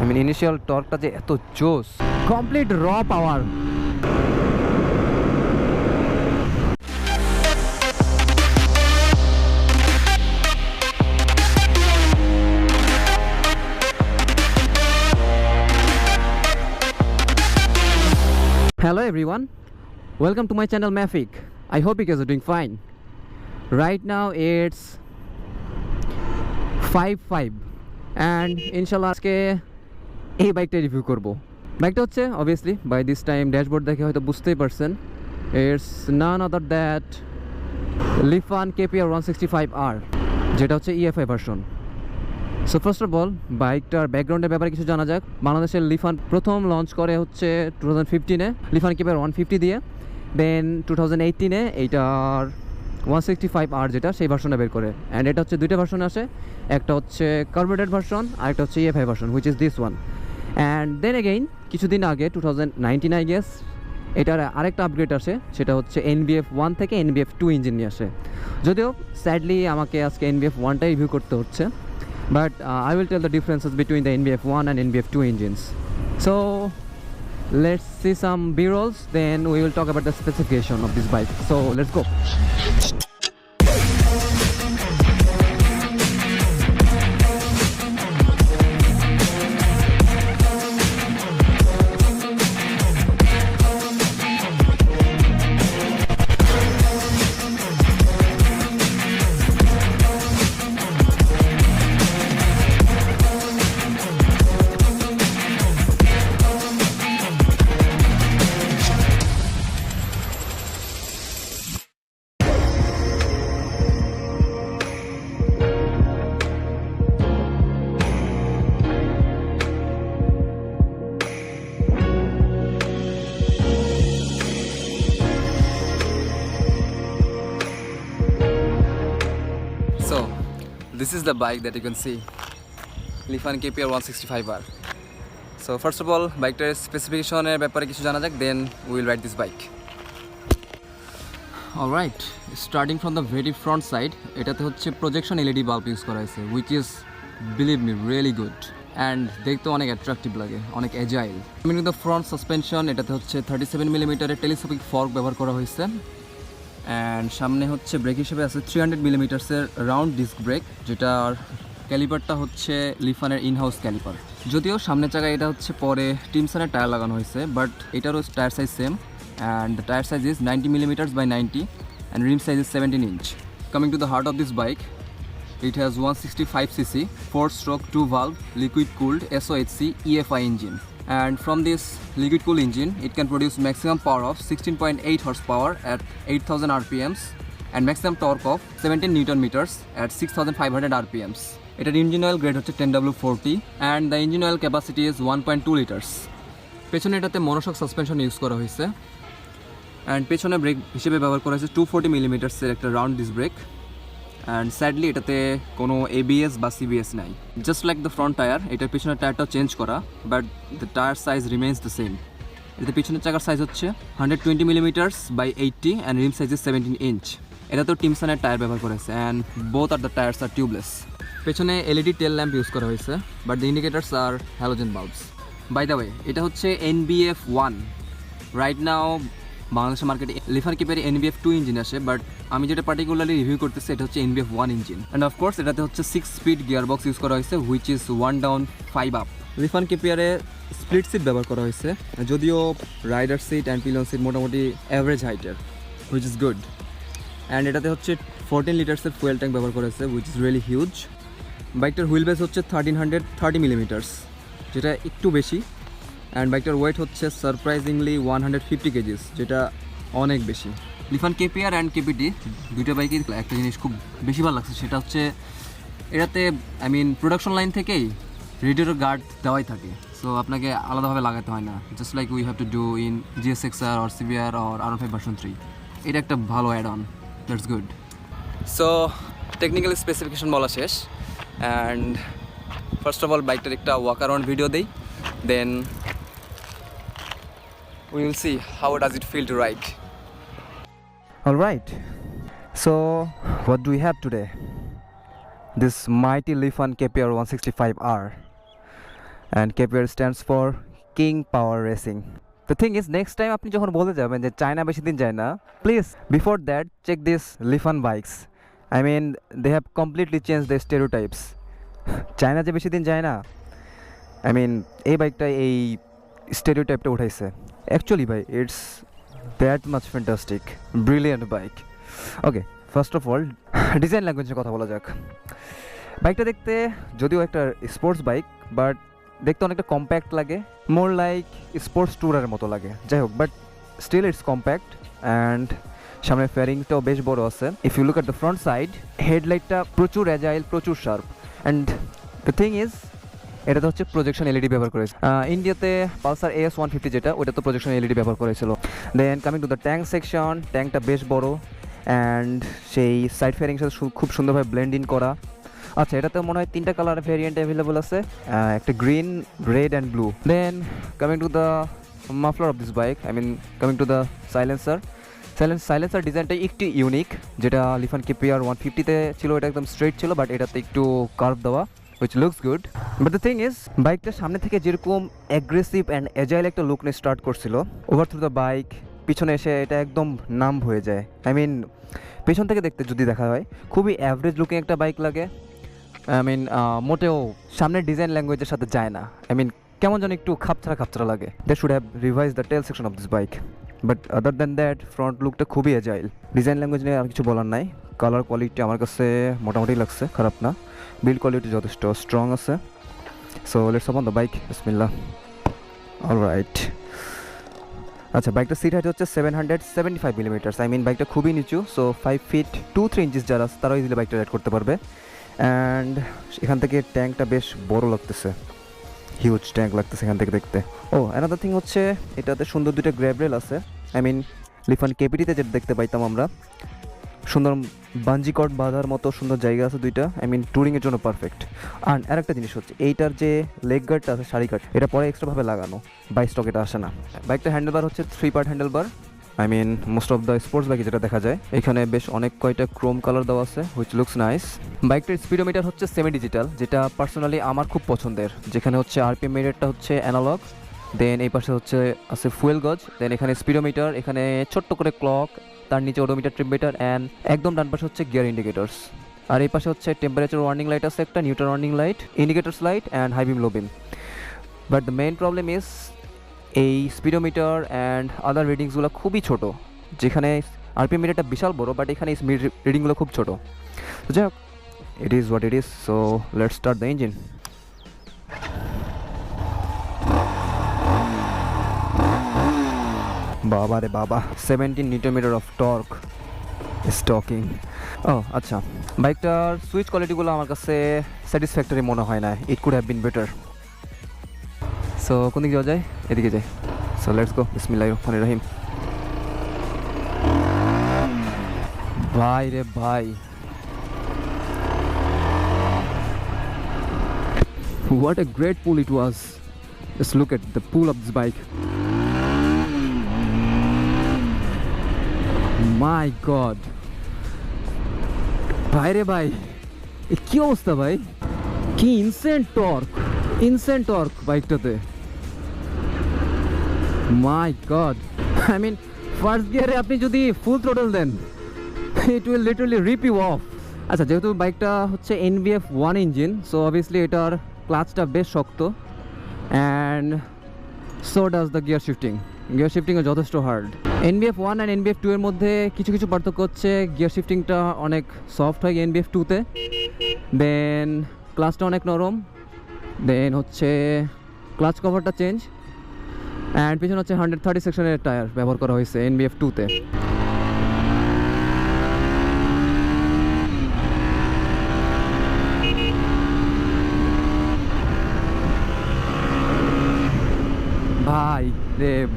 মিন initial টর্কটা যে এত জোস, কমপ্লিট র পাওয়ার। Hello everyone, welcome to my channel Mafic. I hope you guys are doing fine. Right now it's 5:05 and inshallah আজকে এই বাইকটা রিভিউ করব। বাইকটা হচ্ছে obviously by this time dashboard দেখে হয়তো বুঝতেই পারছেন, it's none other that Lifan KPR 165R, যেটা হচ্ছে EFI version. So first of all বাইকটার ব্যাকগ্রাউন্ডের ব্যাপারে কিছু জানা যাক। বাংলাদেশের লিফান প্রথম লঞ্চ করে হচ্ছে 2015-এ লিফান KPR 150 দিয়ে, দেন 2018-এ এইটার 165R যেটা সেই ভার্সনটা বের করে। অ্যান্ড এটা হচ্ছে দুইটা ভার্সন আসে, একটা হচ্ছে কার্বোরেটেড ভার্সন আর একটা হচ্ছে EFI version, which is this one. And then again কিছুদিন আগে 2019 আই গেস এটার আরেকটা আপগ্রেড আসে, সেটা হচ্ছে NBF 1 থেকে NBF 2 ইঞ্জিন নিয়ে আসে। যদিও স্যাডলি আমাকে আজকে NBF 1টাই রিভিউ করতে হচ্ছে, but I will tell the differences between the NBF 1 and NBF 2 engines. So let's see some B-rolls, then we will talk about the specification of this bike. So let's go. So this is the bike that you can see, Lifan KPR 165R. So first of all বাইকটার স্পেসিফিকেশনের ব্যাপারে কিছু জানা যাক, then we will ride this bike. Alright, starting from the very front side, এটাতে হচ্ছে projection LED bulb use করা হয়েছে, which is believe me really good and দেখতে অনেক অ্যাট্রাকটিভ লাগে, অনেক agile. Coming to the front suspension, এটাতে হচ্ছে 37mm টেলিস্কোপিক ফর্ক ব্যবহার করা হয়েছে। অ্যান্ড সামনে হচ্ছে ব্রেক হিসেবে আছে 300mm রাউন্ড ডিস্ক ব্রেক, যেটার ক্যালিপারটা হচ্ছে লিফানের ইনহাউস ক্যালিপার। যদিও সামনের চাকায় এটা হচ্ছে পরে টিমসনের টায়ার লাগানো হয়েছে, বাট এটারও tyre size same, and the tyre size is 90mm by 90 and rim size is 17 inch. Coming to the heart of this bike, it has 165cc 4-stroke 2-valve liquid cooled SOHC EFI engine. And from this liquid cooled engine, it can produce maximum power of 16.8 horsepower at 8000 rpms and maximum torque of 17 newton meters at 6500 rpms. এটার engine oil grade হচ্ছে 10W40 and the engine oil capacity is 1.2 liters. পেছনে এটাতে monoshock suspension use করা হয়েছে, and পেছনে break হিসেবে ব্যবহার করা হয়েছে 240mm একটা round disc brake. And sadly এটাতে কোনো ABS বা CBS নাই। Just like the front tyre, এটার পিছনের টায়ারটাও চেঞ্জ করা, but the tyre size remains the same. এটাতে পিছনের চাকার সাইজ হচ্ছে 120mm by 80 and rim size is 17 inch। এটাতেও টিমসনের টায়ার ব্যবহার করেছে, and both are the tyres are tubeless. পেছনে LED টেল ল্যাম্প ইউজ করা হয়েছে, but the indicators are halogen bulbs. By the way, এটা হচ্ছে NBF 1। রাইট নাও বাংলাদেশের মার্কেটে লিফান KPR NBF 2 ইঞ্জিন আসে, বাট আমি যেটা পার্টিকুলারলি রিভিউ করতেছি এটা হচ্ছে NBF 1 ইঞ্জিন। অ্যান্ড অফকোর্স এটাতে হচ্ছে 6-speed গিয়ারবক্স ইউজ করা হয়েছে, which is 1 down 5 up। Lifan KPR-এ স্প্লিট সিট ব্যবহার করা হয়েছে, যদিও rider seat and pillion seat মোটামুটি অ্যাভারেজ হাইটের, হুইচ ইজ গুড। অ্যান্ড এটাতে হচ্ছে 14 লিটার্সের ফুয়েল ট্যাঙ্ক ব্যবহার করা হয়েছে, হুইচ ইজ রিয়েলি হিউজ। বাইকটার হুইল বেস হচ্ছে 1330mm, যেটা একটু বেশি। অ্যান্ড বাইকটার ওয়েট হচ্ছে সারপ্রাইজিংলি 150 kgs, যেটা অনেক বেশি। লিফান KPR অ্যান্ড KPT দুইটা বাইকই একটা জিনিস খুব বেশি ভালো লাগছে, সেটা হচ্ছে এটাতে প্রোডাকশন লাইন থেকেই রেডিয়েটর গার্ড দেওয়াই থাকে, সো আপনাকে আলাদাভাবে লাগাতে হয় না, just like we have to do in GSX-R or CBR or R15 version 3। এটা একটা ভালো add on, that's good. So technical specification বলা শেষ, অ্যান্ড ফার্স্ট অফ অল বাইকটার একটা ওয়াক অ্যারাউন্ড ভিডিও দেই, দেন we will see how does it feel to ride. All right, so what do we have today? This mighty Lifan KPR 165R, and KPR stands for King Power Racing. The thing is, next time আপনি যখন বলতে যাবেন যে China বেশি দিন যায় না, please before that check this Lifan bikes. I mean they have completely changed the stereotypes. China যে বেশি দিন যায় না, I mean এই বাইকটা এই স্টেরিওটাইপটা উঠাইছে। অ্যাকচুয়ালি ভাই it's that much fantastic, brilliant bike. Okay, first of all design ল্যাঙ্গুয়েজের কথা বলা যাক। বাইকটা দেখতে যদিও একটা স্পোর্টস বাইক, বাট দেখতে অনেকটা কম্প্যাক্ট লাগে, মোর লাইক স্পোর্টস ট্যুরের মতো লাগে। যাই হোক, but still it's compact and সামনে ফেয়ারিংটাও বেশ বড় আছে। If you look at the front side, হেডলাইটটা প্রচুর অ্যাজাইল, প্রচুর sharp. And the thing is, এটাতে হচ্ছে প্রজেকশন এলইডি ব্যবহার করেছে। ইন্ডিয়াতে পালসার AS 150 যেটা, ওটা তো প্রজেকশন এলইডি ব্যবহার করেছিল। Then coming to the tank section, ট্যাঙ্কটা বেশ বড় অ্যান্ড সেই সাইড ফেয়ারিং সাথে খুব সুন্দরভাবে ব্লেন্ড ইন করা। আচ্ছা, এটাতে মনে হয় 3টা কালার ভেরিয়েন্ট অ্যাভেলেবল আছে, একটা green, red and blue. Then coming to the muffler of this bike, I mean coming to the silencer ডিজাইনটা একটু ইউনিক, যেটা লিফান KPR 150-তে ছিল এটা একদম স্ট্রেট ছিল, বাট এটাতে একটু কার্ভ দেওয়া, which looks good. But the thing is, বাইকটা সামনে থেকে যেরকম অ্যাগ্রেসিভ অ্যান্ড এজাইল একটা লুক নিয়ে স্টার্ট করছিল, ওভার থ্রু দ্য বাইক পিছনে এসে এটা একদম নাম্ব হয়ে যায়। আই মিন পেছন থেকে দেখতে যদি দেখা হয় খুবই অ্যাভারেজ লুকিং একটা বাইক লাগে। আই মিন মোটেও সামনের ডিজাইন ল্যাঙ্গুয়েজের সাথে যায় না। আই মিন কেমন যেন একটু খাপছাড়া লাগে। They should have revise the tail section of this bike, but other than that front লুকটা খুবই এজাইল। ডিজাইন ল্যাঙ্গুয়েজ নিয়ে আর কিছু বলার নাই। কালার কোয়ালিটি আমার কাছে মোটামুটি লাগছে, খারাপ না। বিল্ড কোয়ালিটি যথেষ্ট স্ট্রং আছে। So let's on the bike, বিসমিল্লাহ। অলরাইট, আচ্ছা, বাইকটা সিট হাইট হচ্ছে 775 মিলিমিটার্স। আই মিন বাইকটা খুবই নিচু, সো 5 ফিট 2-3 ইঞ্চিস যারা আছে তারাও ইজিলি বাইকটা রাইড করতে পারবে। অ্যান্ড এখান থেকে ট্যাঙ্কটা বেশ বড় লাগতেছে, হিউজ ট্যাঙ্ক লাগতেছে এখান থেকে দেখতে। ও অ্যানাদার থিং হচ্ছে এটাতে সুন্দর দুইটা গ্র্যাব রেল আছে। আই মিন লিফান KPT-তে যেটা দেখতে পাইতাম আমরা, সুন্দর বাঞ্জি কর্ড বাঁধার মতো সুন্দর জায়গা আছে দুইটা। আই মিন ট্যুরিংয়ের জন্য পারফেক্ট। আর আরেকটা জিনিস হচ্ছে এইটার যে লেগ গার্ডটা আছে, শাড়ি গার্ড, এটা পরে এক্সট্রাভাবে লাগানো, বাই স্টক এটা আসে না। বাইকটা হ্যান্ডেলবার হচ্ছে 3 part handlebar. I mean most of the sports বাইকে যেটা দেখা যায়, এখানে বেশ অনেক কয়টা ক্রোম কালার দেওয়া আছে, হুইচ লুকস নাইস। বাইকটার স্পিডোমিটার হচ্ছে সেমি ডিজিটাল, যেটা পার্সোনালি আমার খুব পছন্দের, যেখানে হচ্ছে RPM মিটারটা হচ্ছে অ্যানালগ। দেন এই পাশে হচ্ছে আছে ফুয়েল গজ, দেন এখানে স্পিডোমিটার, এখানে ছোট্ট করে ক্লক, তার নিচে ওডোমিটার, ট্রিপ মিটার, অ্যান্ড একদম ডান পাশে হচ্ছে গিয়ার ইন্ডিকেটরস। আর এই পাশে হচ্ছে টেম্পারেচার ওয়ার্নিং লাইট আছে একটা, neutral warning light, indicators light and high beam low beam. But the main problem is এই স্পিডোমিটার অ্যান্ড আদার রিডিংসগুলো খুবই ছোট, যেখানে RPM মিটারটা বিশাল বড়, বাট এখানে রিডিংগুলো খুব ছোট। তো যাই হোক, it is what it is. So let's start the engine. বাবা রে বাবা, 17 newton meter of torque stocking. ও আচ্ছা, বাইকটার সুইচ কোয়ালিটিগুলো আমার কাছে স্যাটিসফ্যাক্টরি মনে হয় না, it could have been better. So কোন দিকে যাওয়া যায়? এদিকে যাই। সো লেটস গো, বিসমিল্লাহির রহমানির রহিম। ভাই রে ভাই, what a great pull it was. Just look at the pull of this bike. My God, ভাই রে ভাই, কি অবস্থা ভাই, কি ইনসেন্ট টর্ক বাইকটাতে। My god, I mean first গিয়ারে আপনি যদি ফুল থ্রোটল দেন, it will literally rip you off. আচ্ছা, যেহেতু বাইকটা হচ্ছে NBF 1 ইঞ্জিন, সো অবভিয়াসলি এটার ক্লাচটা বেশ শক্ত, and so does the gear শিফটিংও যথেষ্ট হার্ড। NBF 1 অ্যান্ড NBF 2 এর মধ্যে কিছু পার্থক্য হচ্ছে, গিয়ার শিফটিংটা অনেক সফট হয় NBF 2-তে, দেন ক্লাচটা অনেক নরম, দেন হচ্ছে ক্লাচ কভারটা চেঞ্জ, অ্যান্ড পিছনে হচ্ছে 130 সেকশনের টায়ার ব্যবহার করা হয়েছে NBF 2-তে।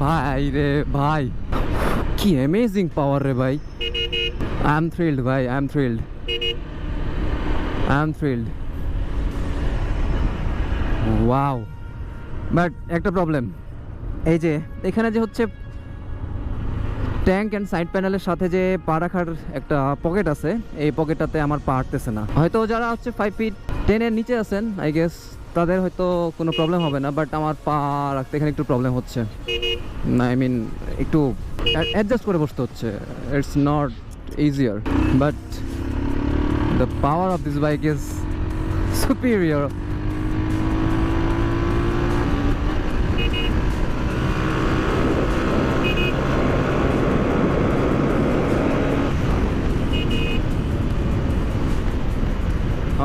ভাই রে ভাই, কি অ্যামেজিং পাওয়ার রে ভাই। আই এম থ্রিল্ড ভাই, I am thrilled. Wow, but একটা প্রবলেম, এই যে এখানে যে হচ্ছে ট্যাঙ্ক অ্যান্ড সাইড প্যানেলের সাথে যে পা রাখার একটা পকেট আছে, এই পকেটটাতে আমার পা আটতেছে না। হয়তো যারা হচ্ছে 5 ফিট 10 এর নিচে আছেন, আই গেস তাদের হয়তো কোনো প্রবলেম হবে না, বাট আমার পা রাখতে এখানে একটু প্রবলেম হচ্ছে। আই মিন একটু অ্যাডজাস্ট করে বসতে হচ্ছে। It's not easier, but the power of this bike is superior.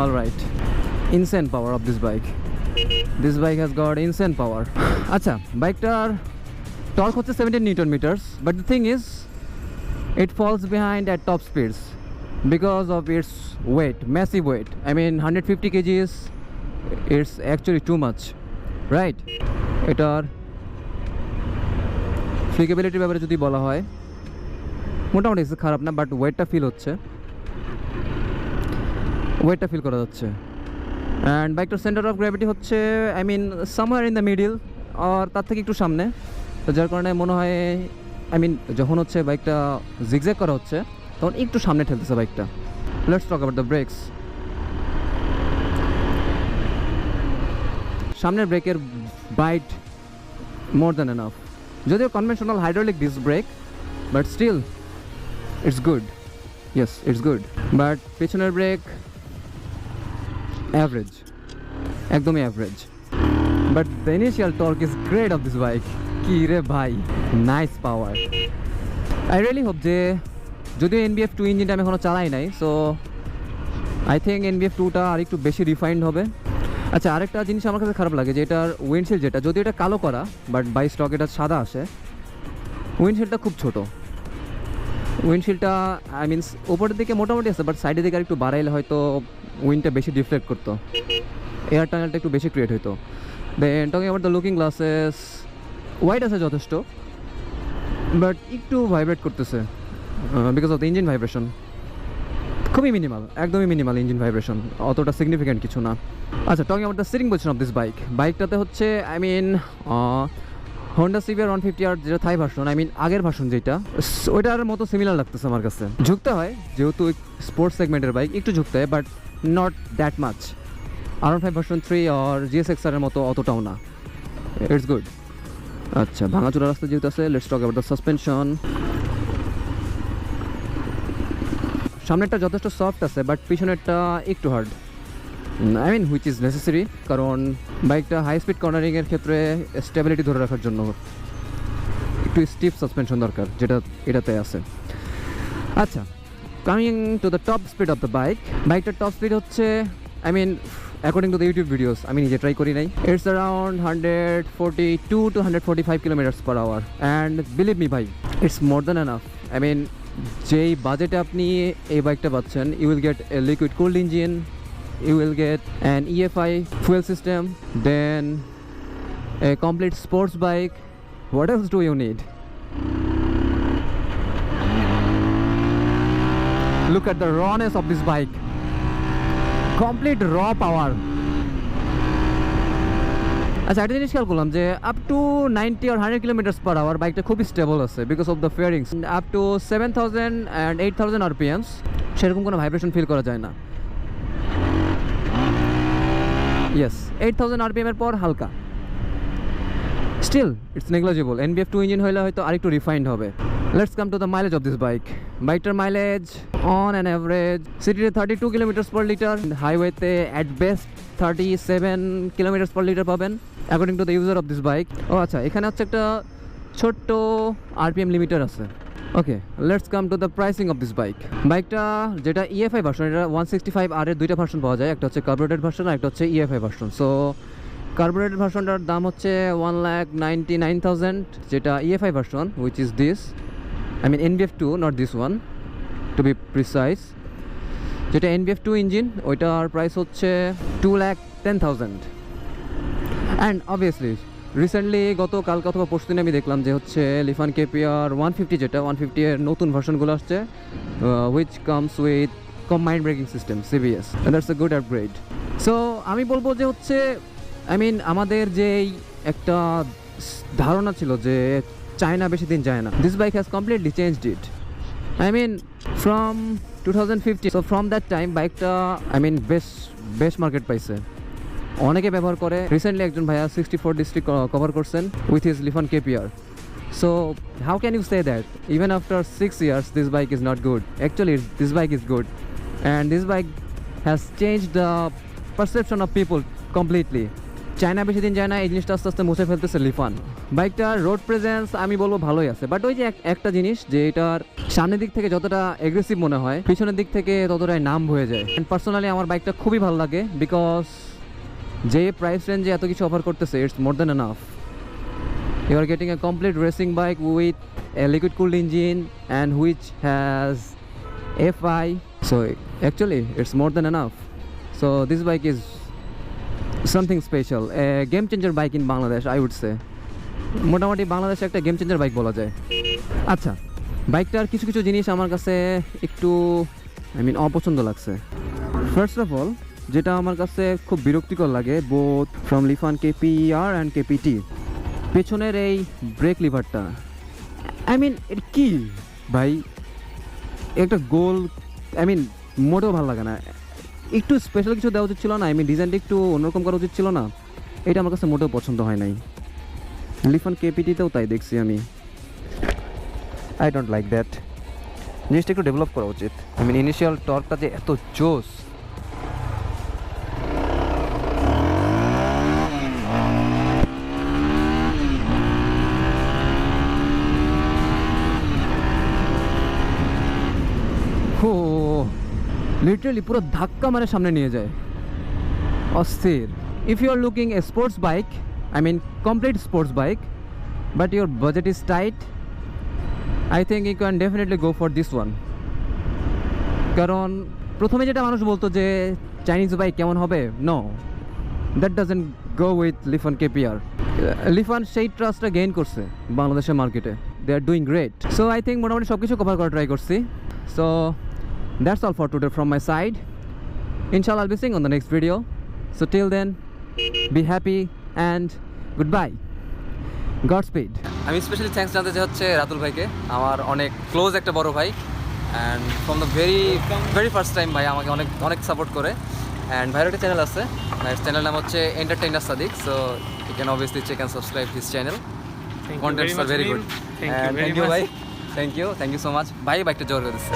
All right, insane power of this bike. This bike has got insane power. আচ্ছা, বাইকটার টর্ক হচ্ছে 17 newton metres, but the thing is it falls behind at top speeds because of its weight, massive weight. I mean 150 kgs, it's actually too much, right? এটার ফ্লিকেবিলিটির ব্যাপারে যদি বলা হয় মোটামুটি খারাপ না, বাট ওয়েটটা ফিল হচ্ছে, ওয়েটটা ফিল করা যাচ্ছে। অ্যান্ড বাইকটার সেন্টার অফ গ্র্যাভিটি হচ্ছে I mean somewhere in the middle আর তার থেকে একটু সামনে, তো যার কারণে মনে হয় আই মিন যখন হচ্ছে বাইকটা জিগজ্যাগ করা হচ্ছে তখন একটু সামনে ঠেলতেছে বাইকটা। Let's talk about the brakes. সামনের ব্রেকের বাইট মোর দ্যান এনাফ, যদিও conventional hydraulic disc brake, but still it's good. Yes, it's good, but পেছনের ব্রেক অ্যাভারেজ, একদমই average. But the initial torque is great of this bike. কি রে ভাই, nice power. I really hope যে, যদিও NBF 2 ইঞ্জিনটা আমি এখনও চালাই নাই, সো আই থিঙ্ক NBF 2টা আর একটু বেশি রিফাইন্ড হবে। আচ্ছা, আরেকটা জিনিস আমার কাছে খারাপ লাগে যে এটার উইন্ডশিল্ড, যেটা যদিও এটা কালো করা বাট বাই স্টক এটা সাদা আসে, উইন্ডশিল্ডটা খুব ছোটো। উইন্ডশিল্ডটা আই মিনস ওপরের দিকে মোটামুটি আছে, বাট সাইডের দিকে আর একটু বাড়াইলে হয়তো উইন্ডটা বেশি ডিফ্লেক্ট করতো, এয়ার টানেলটা একটু বেশি ক্রিয়েট হতো। Then talking about the looking glasses, wide আছে যথেষ্ট, বাট একটু ভাইব্রেট করতেছে because of the engine vibration. খুবই মিনিমাল, একদমই মিনিমাল ইঞ্জিন ভাইব্রেশন, অতটা সিগনিফিক্যান্ট কিছু না। আচ্ছা, talking about the seating position of this bike, বাইকটাতে হচ্ছে I mean Honda CBR 150R যেটা থাই ভার্সন, আই মিন আগের ভার্সন যেটা, ওইটার মতো সিমিলার লাগতেছে আমার কাছে। ঝুঁকতে হয় যেহেতু স্পোর্টস সেগমেন্টের বাইক, একটু ঝুঁকতে হয়, but not that much. R15 version 3 আর GSX-R মতো অতটাও না, ইটস গুড। আচ্ছা, ভাঙাচোরা রাস্তা যেহেতু আছে, let's talk about the suspension. সামনেরটা যথেষ্ট সফট আছে, বাট পিছনেরটা একটু hard, I mean which is necessary, কারণ বাইকটা হাই স্পিড কর্নারিংয়ের ক্ষেত্রে স্টেবিলিটি ধরে রাখার জন্য একটু স্টিফ সাসপেনশন দরকার, যেটা এটাতে আছে। আচ্ছা, coming to the top speed of the bike, বাইকটার টপ স্পিড হচ্ছে I mean according to the YouTube videos, আমি নিজে ট্রাই করি নাই, it's around 142 to 145 kilometres per hour. And believe me ভাই, it's more than enough. I mean যেই বাজেটে আপনি এই বাইকটা পাচ্ছেন, you will get a liquid cooled engine, you will get an EFI fuel system, then a complete sports bike. What else do you need? Look at the rawness of this bike, complete raw power. আচ্ছা, একটা জিনিস খেয়াল করলাম যে up to 90 or 100 kilometres per hour বাইকটা খুবই stable আছে because of the fairings. Up to 7000 and 8000 RPMs সেরকম কোনো ভাইব্রেশন ফিল করা যায় না। ইয়েস, 8000 RPM এর পর হালকা, still it's negligible. NBF 2 engine হলে হয়তো আরেকটু রিফাইন্ড হবে। Let's come to the mileage of this bike. বাইকটার মাইলেজ অন অ্যান অ্যাভারেজ সিটিতে 32 কিলোমিটার্স পার লিটার, হাইওয়েতে at best 37 kilometres per litre পাবেন according to the user of this bike. ও আচ্ছা, এখানে হচ্ছে একটা ছোট্ট RPM লিমিটার আছে। Okay, let's come to the pricing of this bike. বাইকটা যেটা EFI ভার্সন, এটা 165R এর দুইটা ভার্সন পাওয়া যায়, একটা হচ্ছে কার্বোরেটেড ভার্সন আর একটা হচ্ছে EFI ভার্সন। সো কার্বোরেটেড ভার্সনটার দাম হচ্ছে 1,99,000, যেটা EFI version which is this, I mean NBF 2, not this one to be precise. যেটা NBF 2 ইঞ্জিন, ওইটার প্রাইস হচ্ছে 2,10,000। অ্যান্ড অবভিয়াসলি রিসেন্টলি কালকে অথবা পরশু দিন আমি দেখলাম যে হচ্ছে লিফান KPR 150, যেটা 150 এর নতুন ভার্সনগুলো আসছে, which comes with combined braking system CBS, that's a good upgrade. So আমি বলবো যে হচ্ছে আই মিন আমাদের যেই একটা ধারণা ছিল যে চায়না বেশি দিন যায় না, this bike has completely changed it. I mean from 2015, so from that time বাইকটা আই মিন বেশ মার্কেট পাইছে। অনেকে ব্যবহার করে। রিসেন্টলি একজন ভাইয়া 64 ডিস্ট্রিক্ট কভার করছেন with his লিফান KPR. So how can you say that even after 6 years this bike is not good? Actually this bike is good, and this bike has changed the perception of people completely. China বেশি দিন যায় না, এই জিনিসটা আস্তে আস্তে মুছে ফেলতেছে লিফান। বাইকটার রোড প্রেজেন্স আমি বলবো ভালোই আছে, বাট ওই যে একটা জিনিস যে এটার সামনের দিক থেকে যতটা এগ্রেসিভ মনে হয় পিছনের দিক থেকে ততটাই নাম হয়ে যায়। অ্যান্ড পার্সোনালি আমার বাইকটা খুবই ভালো লাগে বিকজ যে প্রাইস রেঞ্জে এত কিছু অফার করতেছে it's more than enough. You are getting a complete racing bike with a liquid cooled engine and which has FI, so actually it's more than enough. So this bike is something special, a game changer bike in Bangladesh I would say. মোটামুটি বাংলাদেশে একটা game changer bike বলা যায়। আচ্ছা, বাইকটার কিছু কিছু জিনিস আমার কাছে একটু অপছন্দ লাগছে। ফার্স্ট অফ অল যেটা আমার কাছে খুব বিরক্তিকর লাগে both from লিফান KPR and KPT, পেছনের এই ব্রেক লিভারটা। এটা কি ভাই, একটা গোল মোটেও ভালো লাগে না। একটু স্পেশাল কিছু দেওয়া উচিত ছিল না? ডিজাইনটা একটু অন্যরকম করা উচিত ছিল না? এটা আমার কাছে মোটেও পছন্দ হয় নাই। লিফান কেপিটিতেও তাই দেখছি আমি। I don't like that. জিনিসটা একটু ডেভেলপ করা উচিত। ইনিশিয়াল টর্কটা যে এত জোস, লিটারালি পুরো ধাক্কা মারে সামনে নিয়ে যায়, অস্থির। If you are looking a sports bike, complete sports bike, but your budget is tight, I think you can definitely go for this one. কারণ প্রথমে যেটা মানুষ বলতো যে চাইনিজ বাইক কেমন হবে, no, that doesn't go with Lifan KPR. Lifan সেই ট্রাস্টটা গেইন করছে বাংলাদেশের মার্কেটে, they are doing great. So I think মোটামুটি সব কিছু কভার করা ট্রাই করছি। So that's all for today from my side. Inshallah I'll be seeing on the next video. So till then, be happy and goodbye. Godspeed. আমি specially thanks জানতে চাই হচ্ছে রাতুল ভাইকে, আমার অনেক ক্লোজ একটা বড় ভাই, and from the very first time ভাই আমাকে অনেক অনেক সাপোর্ট করে। অ্যান্ড ভাইয়ের একটা চ্যানেল আছে, ভাইয়ের চ্যানেল নাম হচ্ছে entertainer Sadiq, so you can obviously check and subscribe his channel. Contents are very good. Thank you ভাই, থ্যাংক ইউ সো মাচ ভাই, বাইকটা জোর করে দিচ্ছে।